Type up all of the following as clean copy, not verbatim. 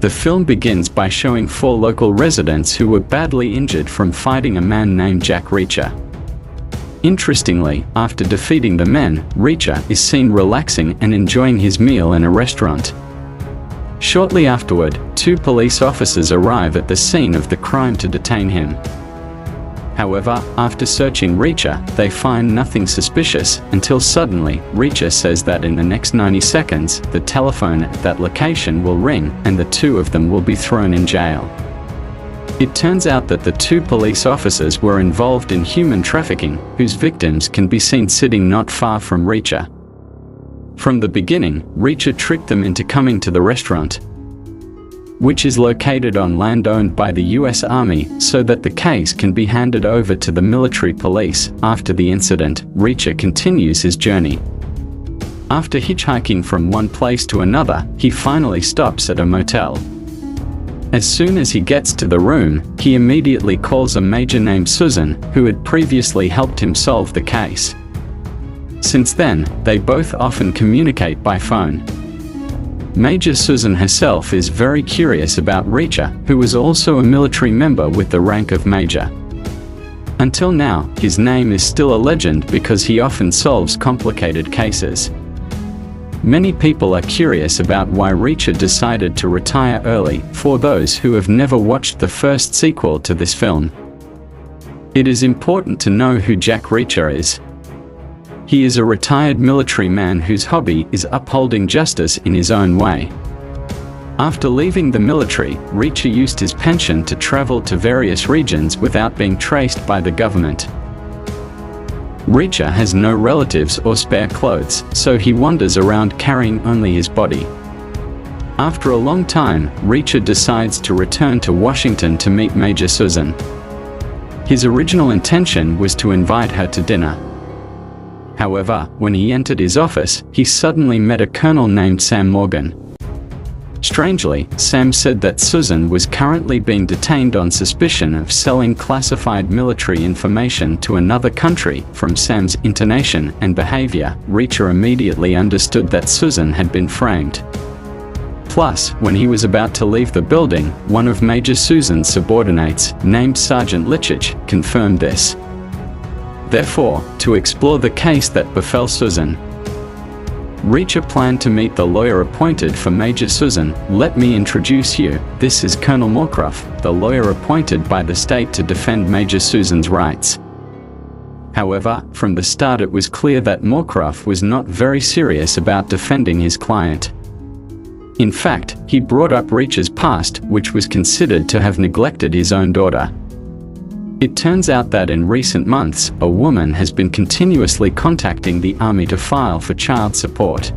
The film begins by showing 4 local residents who were badly injured from fighting a man named Jack Reacher. Interestingly, after defeating the men, Reacher is seen relaxing and enjoying his meal in a restaurant. Shortly afterward, 2 police officers arrive at the scene of the crime to detain him. However, after searching Reacher, they find nothing suspicious until suddenly, Reacher says that in the next 90 seconds, the telephone at that location will ring and the 2 of them will be thrown in jail. It turns out that the 2 police officers were involved in human trafficking, whose victims can be seen sitting not far from Reacher. From the beginning, Reacher tricked them into coming to the restaurant, which is located on land owned by the US Army, so that the case can be handed over to the military police. After the incident, Reacher continues his journey. After hitchhiking from one place to another, he finally stops at a motel. As soon as he gets to the room, he immediately calls a major named Susan, who had previously helped him solve the case. Since then, they both often communicate by phone. Major Susan herself is very curious about Reacher, who was also a military member with the rank of major. Until now, his name is still a legend because he often solves complicated cases. Many people are curious about why Reacher decided to retire early. For those who have never watched the first sequel to this film, it is important to know who Jack Reacher is. He is a retired military man whose hobby is upholding justice in his own way. After leaving the military, Reacher used his pension to travel to various regions without being traced by the government. Reacher has no relatives or spare clothes, so he wanders around carrying only his body. After a long time, Reacher decides to return to Washington to meet Major Susan. His original intention was to invite her to dinner. However, when he entered his office, he suddenly met a colonel named Sam Morgan. Strangely, Sam said that Susan was currently being detained on suspicion of selling classified military information to another country. From Sam's intonation and behavior, Reacher immediately understood that Susan had been framed. Plus, when he was about to leave the building, one of Major Susan's subordinates, named Sergeant Lichich, confirmed this. Therefore, to explore the case that befell Susan, Reacher planned to meet the lawyer appointed for Major Susan. Let me introduce you, this is Colonel Moorcroft, the lawyer appointed by the state to defend Major Susan's rights. However, from the start it was clear that Moorcroft was not very serious about defending his client. In fact, he brought up Reacher's past, which was considered to have neglected his own daughter. It turns out that in recent months, a woman has been continuously contacting the army to file for child support.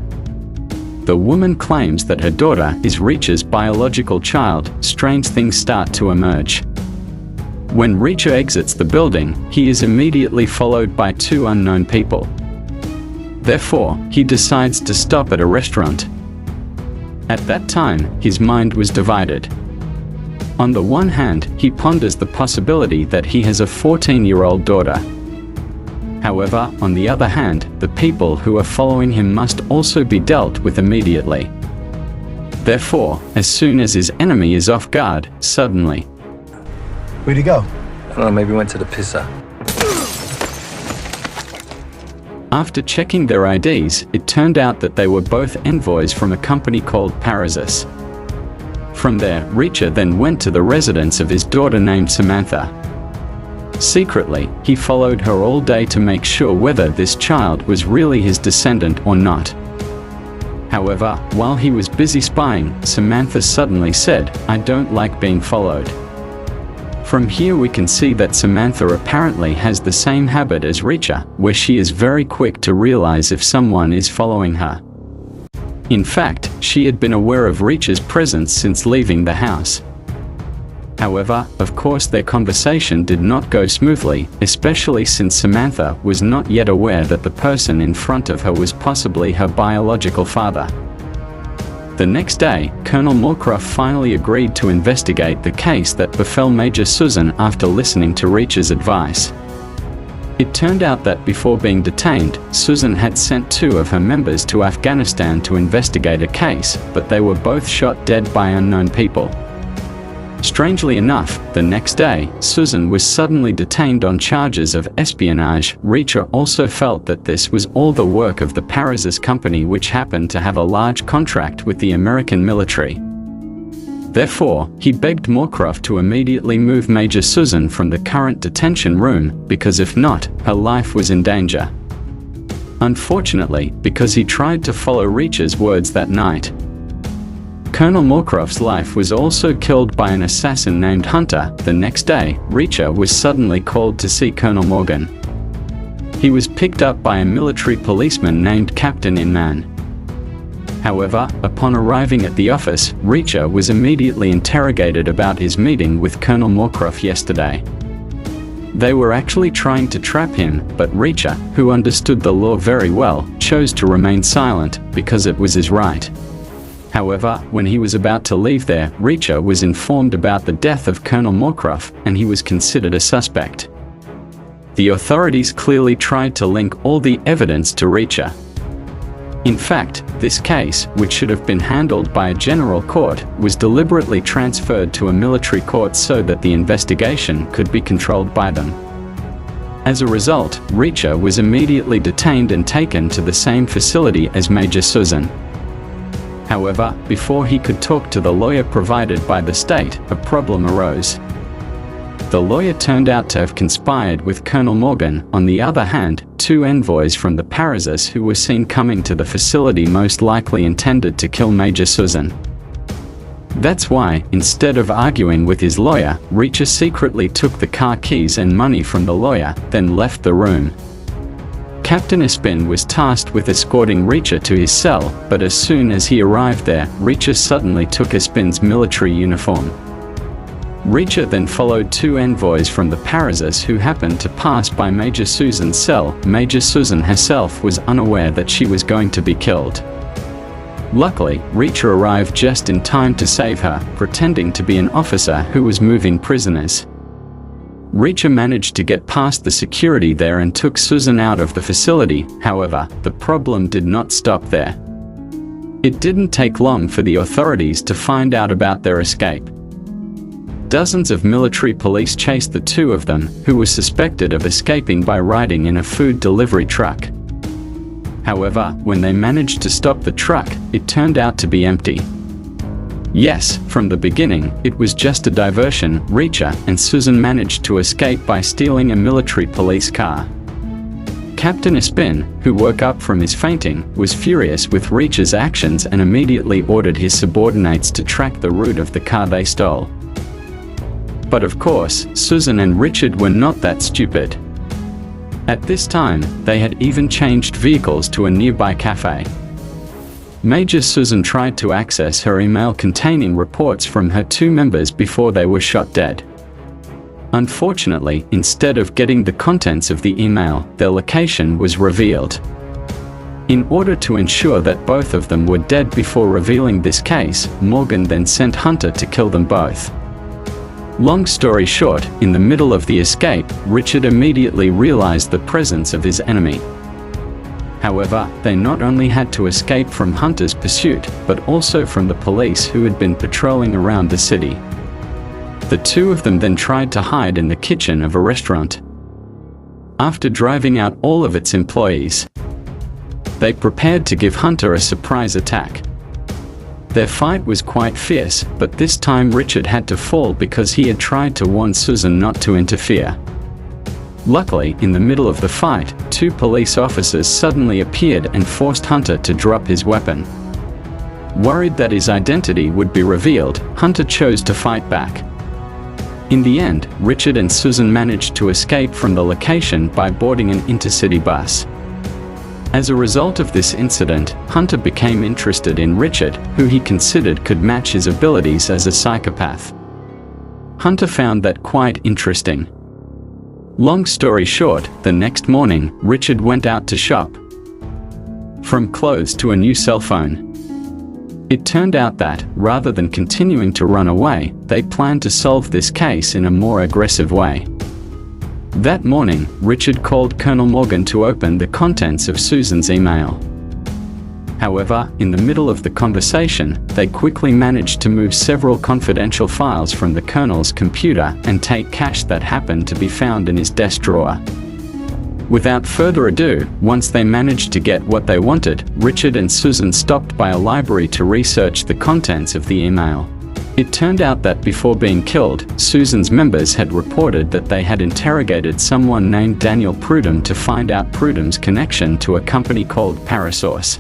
The woman claims that her daughter is Reacher's biological child. Strange things start to emerge. When Reacher exits the building, he is immediately followed by 2 unknown people. Therefore, he decides to stop at a restaurant. At that time, his mind was divided. On the one hand, he ponders the possibility that he has a 14-year-old daughter. However, on the other hand, the people who are following him must also be dealt with immediately. Therefore, as soon as his enemy is off guard, suddenly... Where'd he go? I don't know, maybe he went to the pisser. After checking their IDs, it turned out that they were both envoys from a company called Parasus. From there, Reacher then went to the residence of his daughter named Samantha. Secretly, he followed her all day to make sure whether this child was really his descendant or not. However, while he was busy spying, Samantha suddenly said, "I don't like being followed." From here we can see that Samantha apparently has the same habit as Reacher, where she is very quick to realize if someone is following her. In fact, she had been aware of Reacher's presence since leaving the house. However, of course their conversation did not go smoothly, especially since Samantha was not yet aware that the person in front of her was possibly her biological father. The next day, Colonel Moorcroft finally agreed to investigate the case that befell Major Susan after listening to Reacher's advice. It turned out that before being detained, Susan had sent 2 of her members to Afghanistan to investigate a case, but they were both shot dead by unknown people. Strangely enough, the next day, Susan was suddenly detained on charges of espionage. Reacher also felt that this was all the work of the Parazes company, which happened to have a large contract with the American military. Therefore, he begged Moorcroft to immediately move Major Susan from the current detention room, because if not, her life was in danger. Unfortunately, because he tried to follow Reacher's words that night, Colonel Moorcroft's life was also killed by an assassin named Hunter. The next day, Reacher was suddenly called to see Colonel Morgan. He was picked up by a military policeman named Captain Inman. However, upon arriving at the office, Reacher was immediately interrogated about his meeting with Colonel Moorcroft yesterday. They were actually trying to trap him, but Reacher, who understood the law very well, chose to remain silent, because it was his right. However, when he was about to leave there, Reacher was informed about the death of Colonel Moorcroft, and he was considered a suspect. The authorities clearly tried to link all the evidence to Reacher. In fact, this case, which should have been handled by a general court, was deliberately transferred to a military court so that the investigation could be controlled by them. As a result, Reacher was immediately detained and taken to the same facility as Major Susan. However, before he could talk to the lawyer provided by the state, a problem arose. The lawyer turned out to have conspired with Colonel Morgan. On the other hand, 2 envoys from the Parazes who were seen coming to the facility most likely intended to kill Major Susan. That's why, instead of arguing with his lawyer, Reacher secretly took the car keys and money from the lawyer, then left the room. Captain Espin was tasked with escorting Reacher to his cell, but as soon as he arrived there, Reacher suddenly took Espin's military uniform. Reacher then followed 2 envoys from the Parazes who happened to pass by Major Susan's cell. Major Susan herself was unaware that she was going to be killed. Luckily, Reacher arrived just in time to save her, pretending to be an officer who was moving prisoners. Reacher managed to get past the security there and took Susan out of the facility. However, the problem did not stop there. It didn't take long for the authorities to find out about their escape. Dozens of military police chased the 2 of them, who were suspected of escaping by riding in a food delivery truck. However, when they managed to stop the truck, it turned out to be empty. Yes, from the beginning, it was just a diversion. Reacher and Susan managed to escape by stealing a military police car. Captain Espin, who woke up from his fainting, was furious with Reacher's actions and immediately ordered his subordinates to track the route of the car they stole. But of course, Susan and Richard were not that stupid. At this time, they had even changed vehicles to a nearby cafe. Major Susan tried to access her email containing reports from her 2 members before they were shot dead. Unfortunately, instead of getting the contents of the email, their location was revealed. In order to ensure that both of them were dead before revealing this case, Morgan then sent Hunter to kill them both. Long story short, in the middle of the escape, Richard immediately realized the presence of his enemy. However, they not only had to escape from Hunter's pursuit, but also from the police who had been patrolling around the city. The 2 of them then tried to hide in the kitchen of a restaurant. After driving out all of its employees, they prepared to give Hunter a surprise attack. Their fight was quite fierce, but this time Richard had to fall because he had tried to warn Susan not to interfere. Luckily, in the middle of the fight, 2 police officers suddenly appeared and forced Hunter to drop his weapon. Worried that his identity would be revealed, Hunter chose to fight back. In the end, Richard and Susan managed to escape from the location by boarding an intercity bus. As a result of this incident, Hunter became interested in Richard, who he considered could match his abilities as a psychopath. Hunter found that quite interesting. Long story short, the next morning, Richard went out to shop. From clothes to a new cell phone. It turned out that, rather than continuing to run away, they planned to solve this case in a more aggressive way. That morning, Richard called Colonel Morgan to open the contents of Susan's email. However, in the middle of the conversation, they quickly managed to move several confidential files from the colonel's computer and take cash that happened to be found in his desk drawer. Without further ado, once they managed to get what they wanted, Richard and Susan stopped by a library to research the contents of the email. It turned out that before being killed, Susan's members had reported that they had interrogated someone named Daniel Prudhomme to find out Prudhomme's connection to a company called Parasource.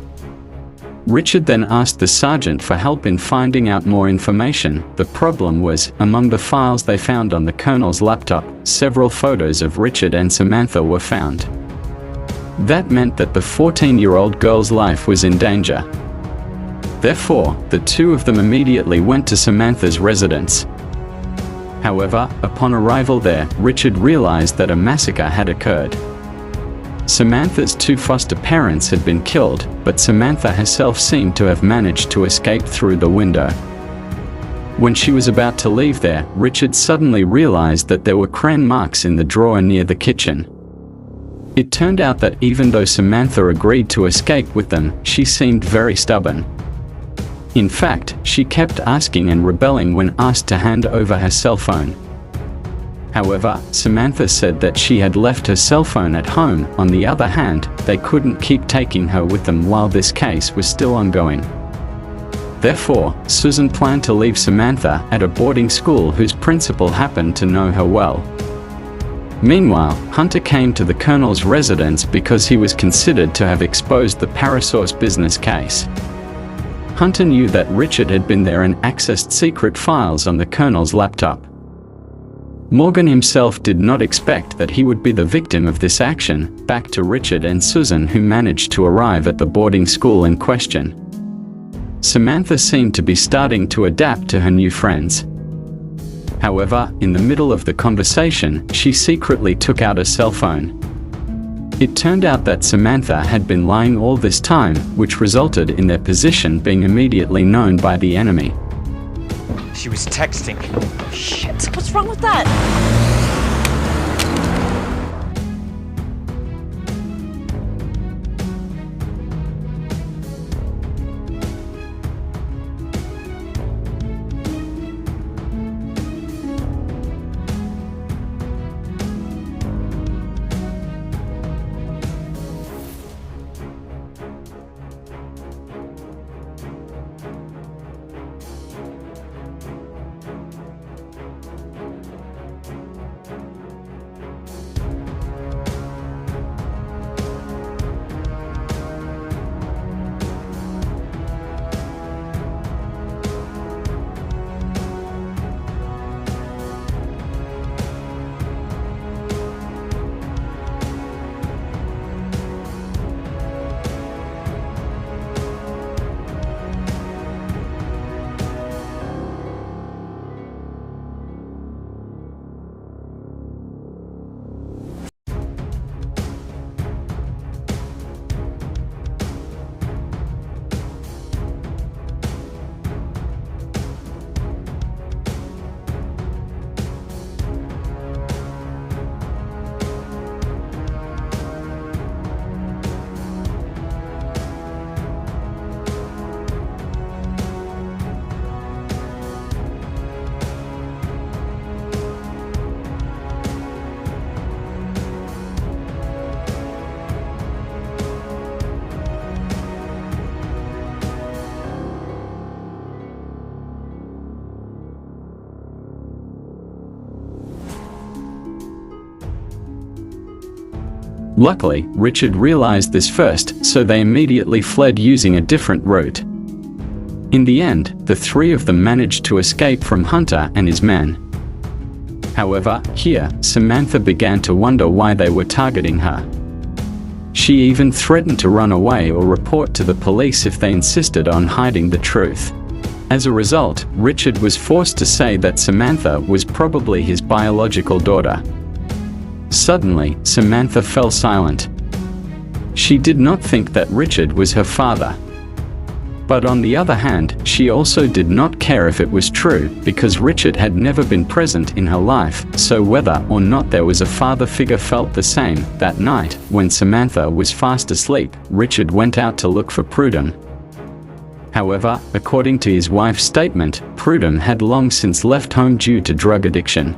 Richard then asked the sergeant for help in finding out more information. The problem was, among the files they found on the colonel's laptop, several photos of Richard and Samantha were found. That meant that the 14-year-old girl's life was in danger. Therefore, the two of them immediately went to Samantha's residence. However, upon arrival there, Richard realized that a massacre had occurred. Samantha's two foster parents had been killed, but Samantha herself seemed to have managed to escape through the window. When she was about to leave there, Richard suddenly realized that there were crayon marks in the drawer near the kitchen. It turned out that even though Samantha agreed to escape with them, she seemed very stubborn. In fact, she kept asking and rebelling when asked to hand over her cell phone. However, Samantha said that she had left her cell phone at home. On the other hand, they couldn't keep taking her with them while this case was still ongoing. Therefore, Susan planned to leave Samantha at a boarding school whose principal happened to know her well. Meanwhile, Hunter came to the colonel's residence because he was considered to have exposed the Parasource business case. Hunter knew that Richard had been there and accessed secret files on the colonel's laptop. Morgan himself did not expect that he would be the victim of this action. Back to Richard and Susan, who managed to arrive at the boarding school in question. Samantha seemed to be starting to adapt to her new friends. However, in the middle of the conversation, she secretly took out a cell phone. It turned out that Samantha had been lying all this time, which resulted in their position being immediately known by the enemy. She was texting. Shit, what's wrong with that? Luckily, Richard realized this first, so they immediately fled using a different route. In the end, the three of them managed to escape from Hunter and his men. However, here, Samantha began to wonder why they were targeting her. She even threatened to run away or report to the police if they insisted on hiding the truth. As a result, Richard was forced to say that Samantha was probably his biological daughter. Suddenly, Samantha fell silent. She did not think that Richard was her father. But on the other hand, she also did not care if it was true, because Richard had never been present in her life, so whether or not there was a father figure felt the same. That night, when Samantha was fast asleep, Richard went out to look for Prudhomme. However, according to his wife's statement, Prudhomme had long since left home due to drug addiction.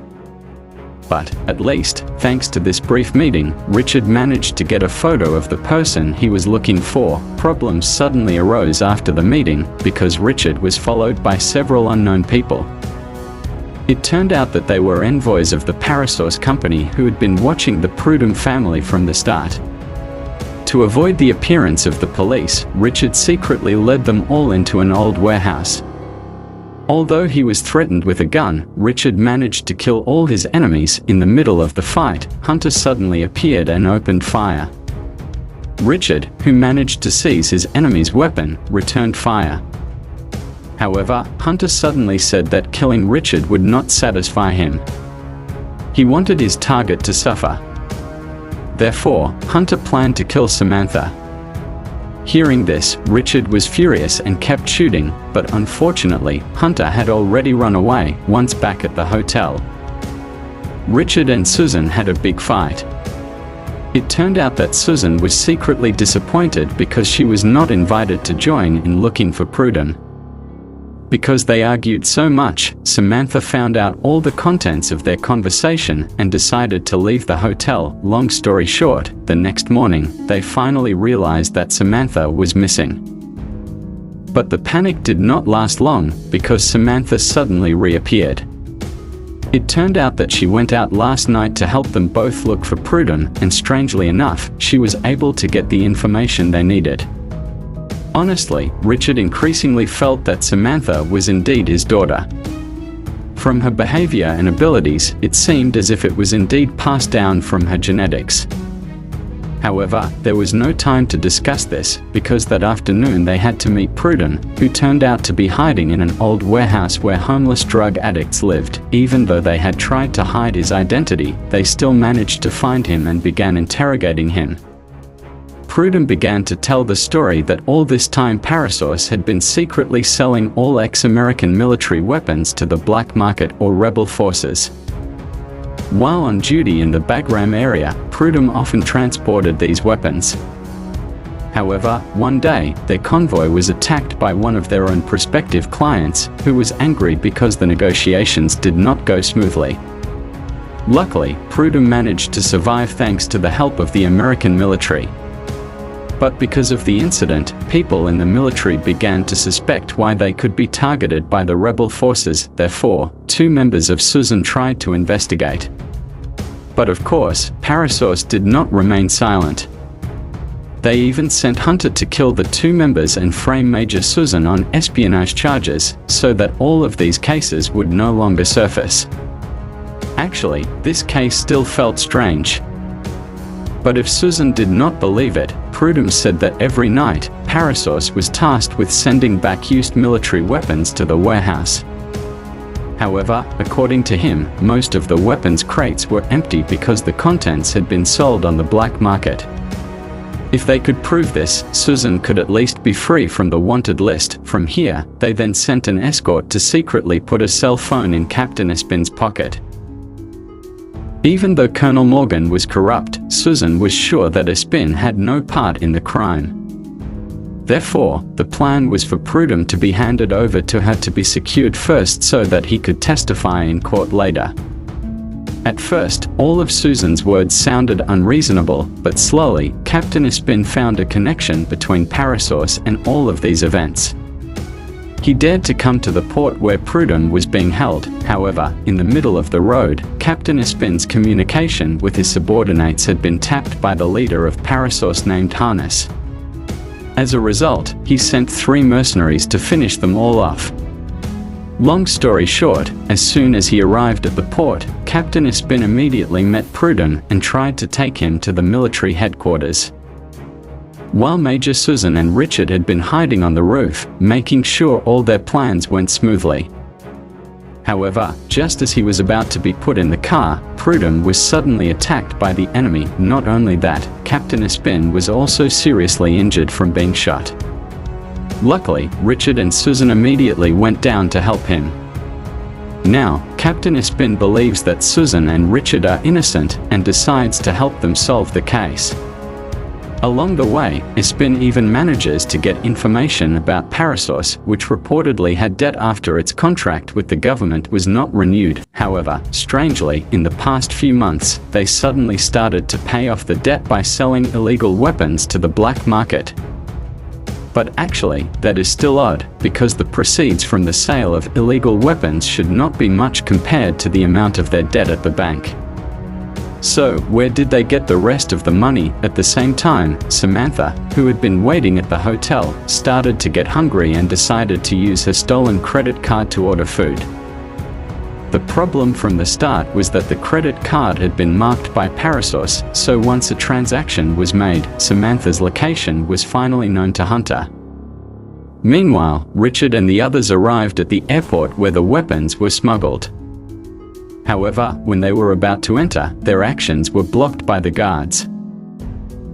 But, at least, thanks to this brief meeting, Richard managed to get a photo of the person he was looking for. Problems suddenly arose after the meeting, because Richard was followed by several unknown people. It turned out that they were envoys of the Parasource company who had been watching the Prudhomme family from the start. To avoid the appearance of the police, Richard secretly led them all into an old warehouse. Although he was threatened with a gun, Richard managed to kill all his enemies. In the middle of the fight, Hunter suddenly appeared and opened fire. Richard, who managed to seize his enemy's weapon, returned fire. However, Hunter suddenly said that killing Richard would not satisfy him. He wanted his target to suffer. Therefore, Hunter planned to kill Samantha. Hearing this, Richard was furious and kept shooting, but unfortunately, Hunter had already run away. Once back at the hotel, Richard and Susan had a big fight. It turned out that Susan was secretly disappointed because she was not invited to join in looking for Prudhomme. Because they argued so much, Samantha found out all the contents of their conversation and decided to leave the hotel. Long story short, the next morning, they finally realized that Samantha was missing. But the panic did not last long, because Samantha suddenly reappeared. It turned out that she went out last night to help them both look for Prudhomme, and strangely enough, she was able to get the information they needed. Honestly, Richard increasingly felt that Samantha was indeed his daughter. From her behavior and abilities, it seemed as if it was indeed passed down from her genetics. However, there was no time to discuss this, because that afternoon they had to meet Prudhomme, who turned out to be hiding in an old warehouse where homeless drug addicts lived. Even though they had tried to hide his identity, they still managed to find him and began interrogating him. Prudhomme began to tell the story that all this time Parasource had been secretly selling all ex-American military weapons to the black market or rebel forces. While on duty in the Bagram area, Prudhomme often transported these weapons. However, one day, their convoy was attacked by one of their own prospective clients, who was angry because the negotiations did not go smoothly. Luckily, Prudhomme managed to survive thanks to the help of the American military. But because of the incident, people in the military began to suspect why they could be targeted by the rebel forces. Therefore, two members of Susan tried to investigate. But of course, Parasource did not remain silent. They even sent Hunter to kill the two members and frame Major Susan on espionage charges, so that all of these cases would no longer surface. Actually, this case still felt strange. But if Susan did not believe it, Prudhomme said that every night, Parasource was tasked with sending back used military weapons to the warehouse. However, according to him, most of the weapons crates were empty because the contents had been sold on the black market. If they could prove this, Susan could at least be free from the wanted list. From here, they then sent an escort to secretly put a cell phone in Captain Espin's pocket. Even though Colonel Morgan was corrupt, Susan was sure that Espin had no part in the crime. Therefore, the plan was for Prudhomme to be handed over to her to be secured first so that he could testify in court later. At first, all of Susan's words sounded unreasonable, but slowly, Captain Espin found a connection between Parasource and all of these events. He dared to come to the port where Prudhomme was being held. However, in the middle of the road, Captain Espin's communication with his subordinates had been tapped by the leader of Parasource named Harness. As a result, he sent 3 mercenaries to finish them all off. Long story short, as soon as he arrived at the port, Captain Espin immediately met Prudhomme and tried to take him to the military headquarters. While Major Susan and Richard had been hiding on the roof, making sure all their plans went smoothly. However, just as he was about to be put in the car, Prudhomme was suddenly attacked by the enemy. Not only that, Captain Espin was also seriously injured from being shot. Luckily, Richard and Susan immediately went down to help him. Now, Captain Espin believes that Susan and Richard are innocent and decides to help them solve the case. Along the way, Espin even manages to get information about Parasos, which reportedly had debt after its contract with the government was not renewed. However, strangely, in the past few months, they suddenly started to pay off the debt by selling illegal weapons to the black market. But actually, that is still odd, because the proceeds from the sale of illegal weapons should not be much compared to the amount of their debt at the bank. So, where did they get the rest of the money? At the same time, Samantha, who had been waiting at the hotel, started to get hungry and decided to use her stolen credit card to order food. The problem from the start was that the credit card had been marked by Parasos, so once a transaction was made, Samantha's location was finally known to Hunter. Meanwhile, Richard and the others arrived at the airport where the weapons were smuggled. However, when they were about to enter, their actions were blocked by the guards.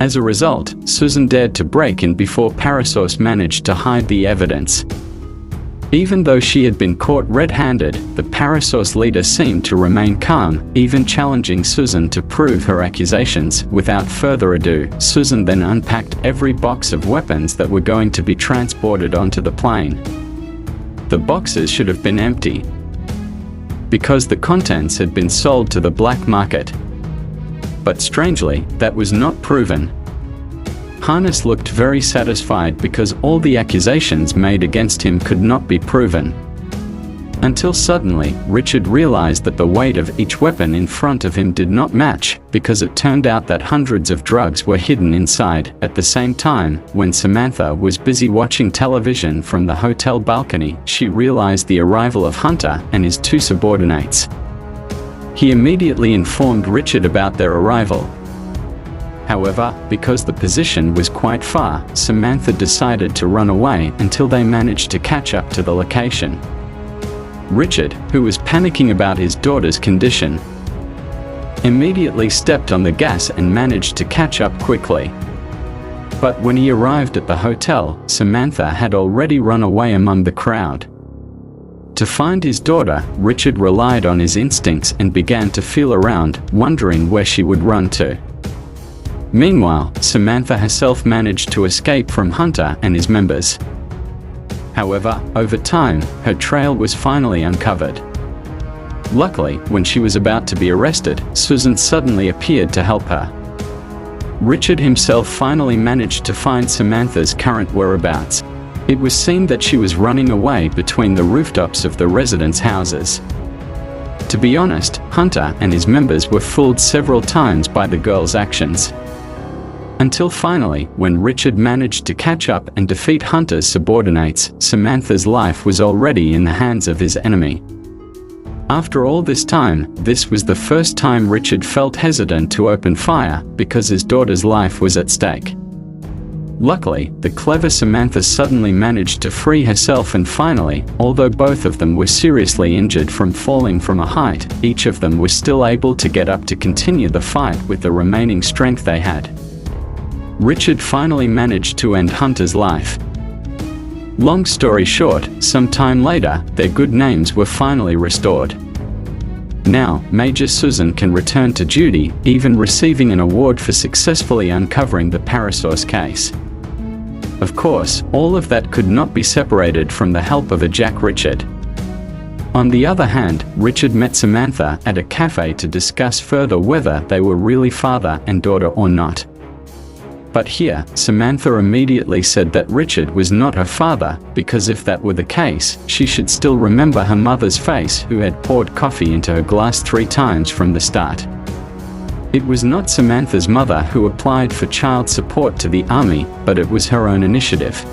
As a result, Susan dared to break in before Parasos managed to hide the evidence. Even though she had been caught red-handed, the Parasos leader seemed to remain calm, even challenging Susan to prove her accusations. Without further ado, Susan then unpacked every box of weapons that were going to be transported onto the plane. The boxes should have been empty, because the contents had been sold to the black market. But strangely, that was not proven. Harness looked very satisfied because all the accusations made against him could not be proven. Until suddenly, Richard realized that the weight of each weapon in front of him did not match, because it turned out that hundreds of drugs were hidden inside. At the same time, when Samantha was busy watching television from the hotel balcony, she realized the arrival of Hunter and his two subordinates. He immediately informed Richard about their arrival. However, because the position was quite far, Samantha decided to run away until they managed to catch up to the location. Richard, who was panicking about his daughter's condition, immediately stepped on the gas and managed to catch up quickly. But when he arrived at the hotel, Samantha had already run away among the crowd. To find his daughter, Richard relied on his instincts and began to feel around, wondering where she would run to. Meanwhile, Samantha herself managed to escape from Hunter and his members. However, over time, her trail was finally uncovered. Luckily, when she was about to be arrested, Susan suddenly appeared to help her. Richard himself finally managed to find Samantha's current whereabouts. It was seen that she was running away between the rooftops of the residents' houses. To be honest, Hunter and his members were fooled several times by the girl's actions. Until finally, when Richard managed to catch up and defeat Hunter's subordinates, Samantha's life was already in the hands of his enemy. After all this time, this was the first time Richard felt hesitant to open fire, because his daughter's life was at stake. Luckily, the clever Samantha suddenly managed to free herself, and finally, although both of them were seriously injured from falling from a height, each of them was still able to get up to continue the fight with the remaining strength they had. Richard finally managed to end Hunter's life. Long story short, some time later, their good names were finally restored. Now, Major Susan can return to duty, even receiving an award for successfully uncovering the Parasos case. Of course, all of that could not be separated from the help of a Jack Richard. On the other hand, Richard met Samantha at a cafe to discuss further whether they were really father and daughter or not. But here, Samantha immediately said that Richard was not her father, because if that were the case, she should still remember her mother's face, who had poured coffee into her glass 3 times from the start. It was not Samantha's mother who applied for child support to the army, but it was her own initiative.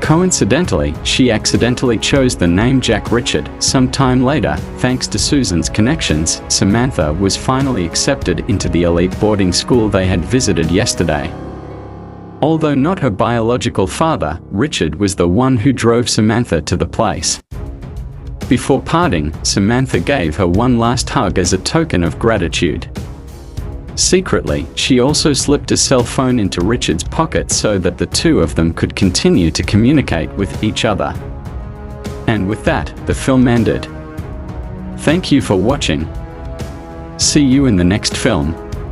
Coincidentally, she accidentally chose the name Jack Richard. Some time later, thanks to Susan's connections, Samantha was finally accepted into the elite boarding school they had visited yesterday. Although not her biological father, Richard was the one who drove Samantha to the place. Before parting, Samantha gave her one last hug as a token of gratitude. Secretly, she also slipped a cell phone into Richard's pocket so that the two of them could continue to communicate with each other. And with that, the film ended. Thank you for watching. See you in the next film.